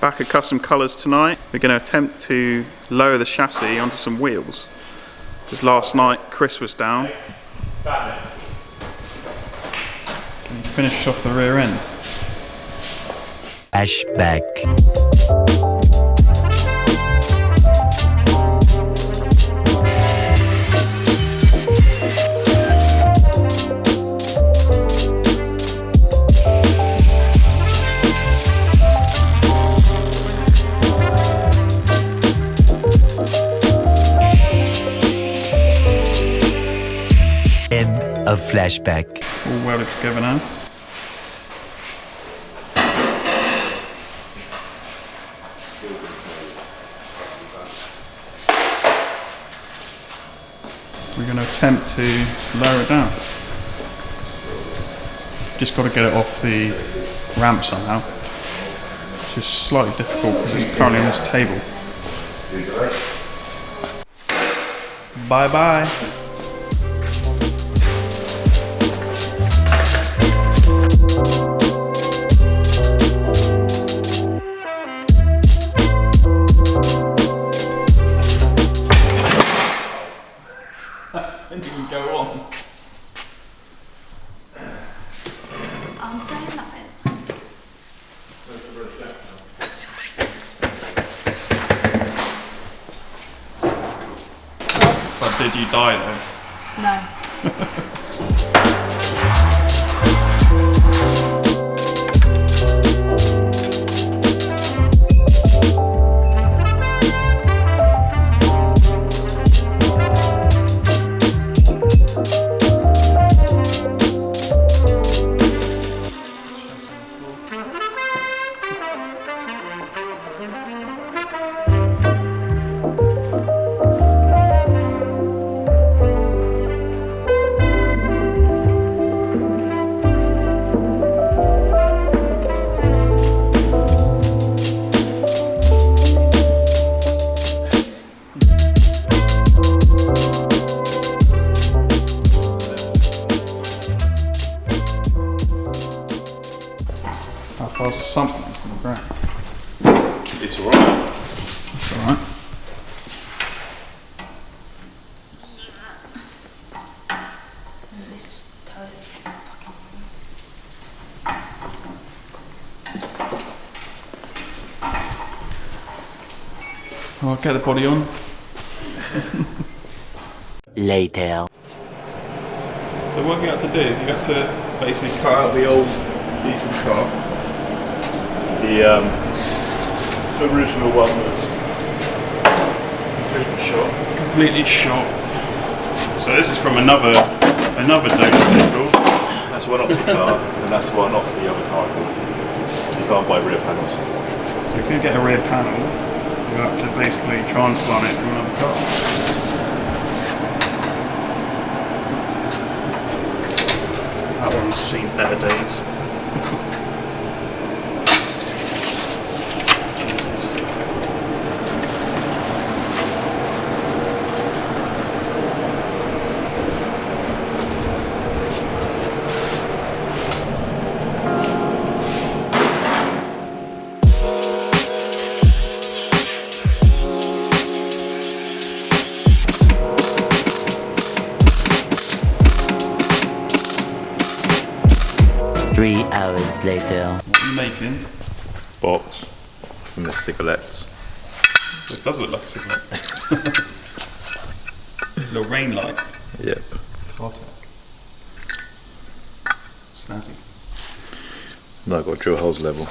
Back at Kustom Kolors tonight, we're going to attempt to lower the chassis onto some wheels. Because last night Chris was down. And he finished off the rear end. Flashback. A flashback. All welded together now. We're going to attempt to lower it down. Just got to get it off the ramp somehow. It's just slightly difficult because it's currently on this table. Bye bye. Didn't even go on. I'm saying nothing. But did you die though? No. How far is the sump from the ground? It's alright. It's alright. This is fucking. I'll get the body on. Later. So what have you had to do? You had to basically cut out the old diesel car. The original one was completely shot. Completely shot. So this is from another donor vehicle. That's one off the car, and that's one off the other car. You can't buy rear panels. So if you get a rear panel, you have to basically transplant it from another car. That one's seen better days. Three hours later. What are you making? Box from the cigarettes. It does look like a cigarette. Little rain light. Yep. Cartek. Snazzy. No, I've got to drill holes level.